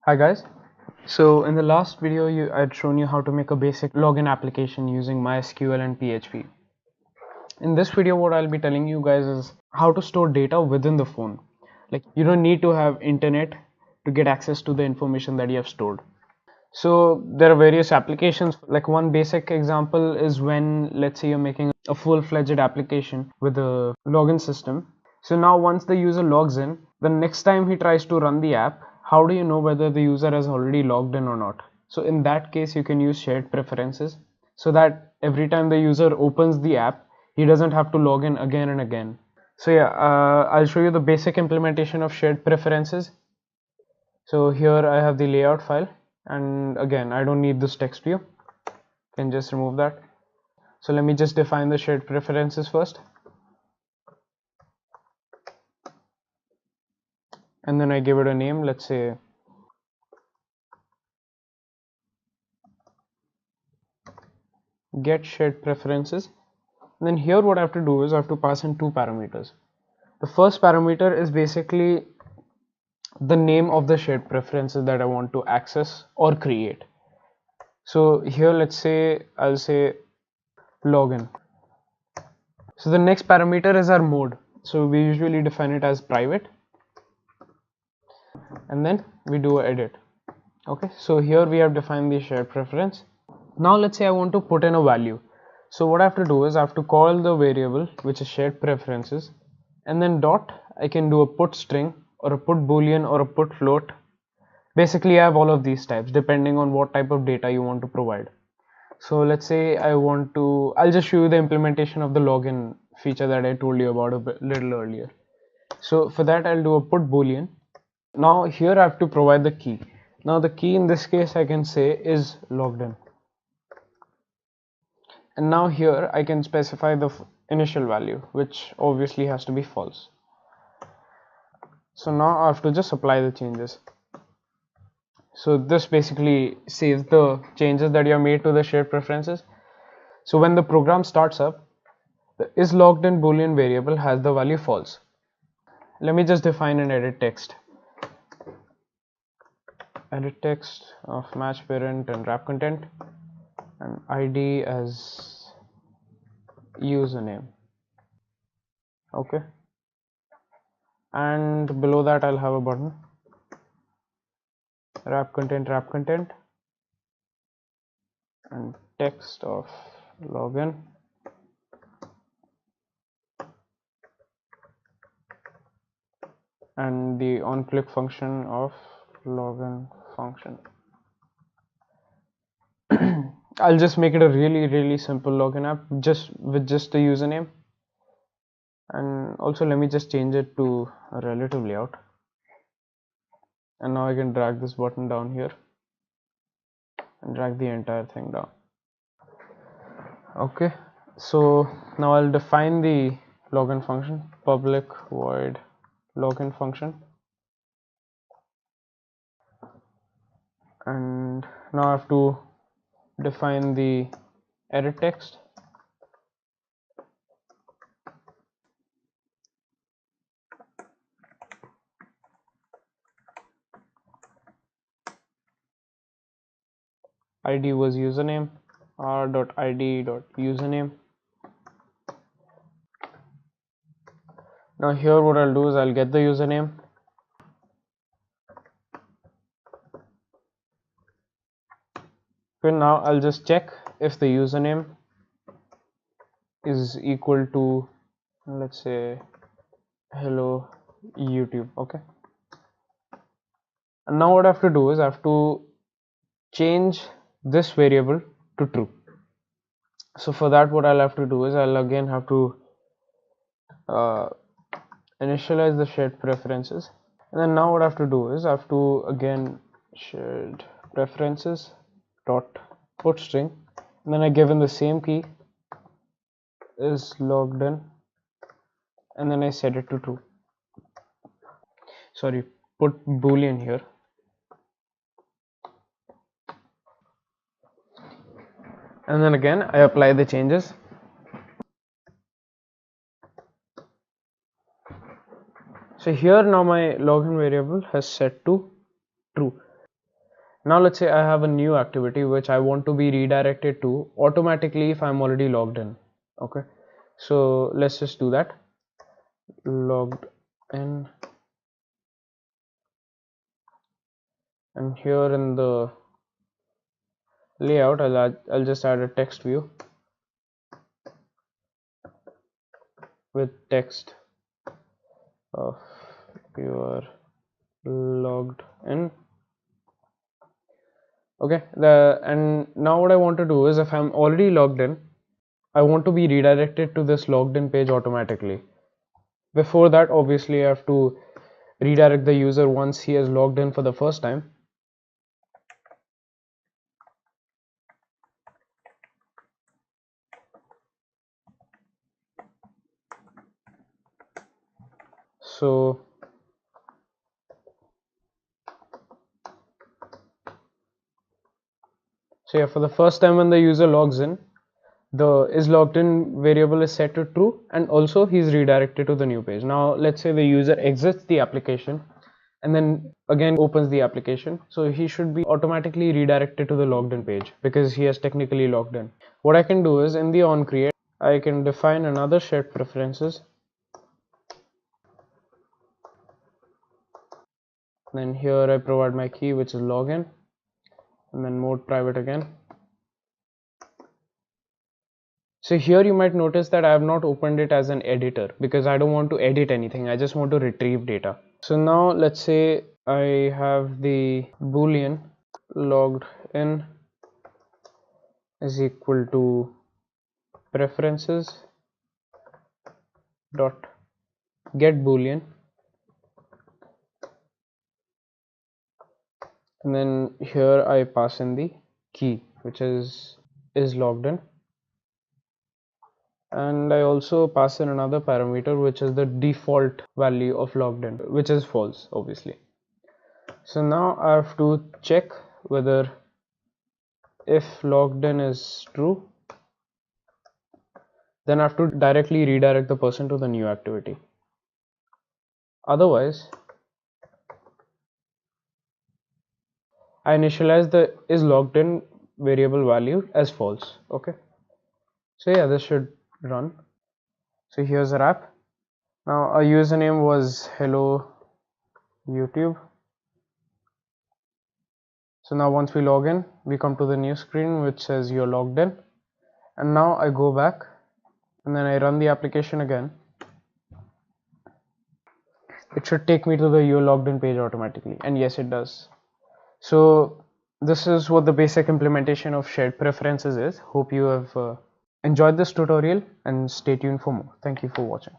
Hi guys. So in the last video I had shown you how to make a basic login application using MySQL and PHP. In this video what I'll be telling you guys is how to store data within the phone. Like you don't need to have internet to get access to the information that you have stored. So there are various applications. Like one basic example is when, let's say, you're making a full-fledged application with a login system. So now once the user logs in, the next time he tries to run the app, how do you know whether the user has already logged in or not? So in that case you can use shared preferences, so that every time the user opens the app, he doesn't have to log in again and again. So yeah, I'll show you the basic implementation of shared preferences. So here I have the layout file, and again I don't need this text view, can just remove that. So let me just define the shared preferences first, and then I give it a name. Let's say get shared preferences. And then here what I have to do is I have to pass in two parameters. The first parameter is basically the name of the shared preferences that I want to access or create. So here let's say I'll say login. So the next parameter is our mode. So we usually define it as private, and then we do edit. Okay, so here we have defined the shared preference. Now let's say I want to put in a value. So what I have to do is I have to call the variable which is shared preferences, and then dot, I can do a put string or a put boolean or a put float. Basically I have all of these types depending on what type of data you want to provide. So let's say I'll just show you the implementation of the login feature that I told you about a little earlier. So for that I'll do a put boolean. Now here I have to provide the key. Now the key in this case I can say is logged in. And now here I can specify the initial value, which obviously has to be false. So now I have to just apply the changes. So this basically saves the changes that you have made to the shared preferences. So when the program starts up, the is logged in boolean variable has the value false. Let me just define an edit text. Edit text of match parent and wrap content, and ID as username. Okay, and below that I'll have a button, wrap content, and text of login, and the on click function of login function. I'll just make it a really simple login app just with just the username. And also let me just change it to a relative layout, and now I can drag this button down here and drag the entire thing down. Okay, so now I'll define the login function, public void login function, and now I have to define the edit text. ID was username, r.id.username. Now here what I'll do is I'll get the username, okay. Now I'll just check if the username is equal to, let's say, hello YouTube. Okay, and now what I have to do is I have to change this variable to true. So for that what I'll have to do is I'll again have to uh, initialize the shared preferences, and then now what I have to do is I have to again shared preferences dot put string, and then I given the same key is logged in, and then I set it to true. Sorry, put boolean here, and then again I apply the changes. So here now my login variable has set to true. Now let's say I have a new activity which I want to be redirected to automatically if I'm already logged in. Okay, so let's just do that. Logged in, and here in the layout I'll just add a text view with text of you are logged in. Okay, and now what I want to do is, if I'm already logged in, I want to be redirected to this logged in page automatically. Before that, obviously I have to redirect the user once he has logged in for the first time. So yeah, for the first time when the user logs in, the is logged in variable is set to true, and also he's redirected to the new page. Now let's say the user exits the application and then again opens the application, so he should be automatically redirected to the logged in page because he has technically logged in. What I can do is, in the onCreate, I can define another shared preferences. Then here I provide my key, which is login, and then mode private again. So here you might notice that I have not opened it as an editor because I don't want to edit anything. I just want to retrieve data. So now let's say I have the boolean logged in is equal to preferences dot get boolean, and then here I pass in the key, which is logged in, and I also pass in another parameter which is the default value of logged in, which is false obviously. So now I have to check whether if logged in is true, then I have to directly redirect the person to the new activity. Otherwise, I initialize the is logged in variable value as false. Okay, so yeah, this should run. So here's our app. Now our username was hello YouTube. So now once we log in, we come to the new screen which says you're logged in, and now I go back and then I run the application again. It should take me to the you're logged in page automatically, and yes, it does. So this is what the basic implementation of shared preferences is. Hope you have enjoyed this tutorial, and stay tuned for more. Thank you for watching.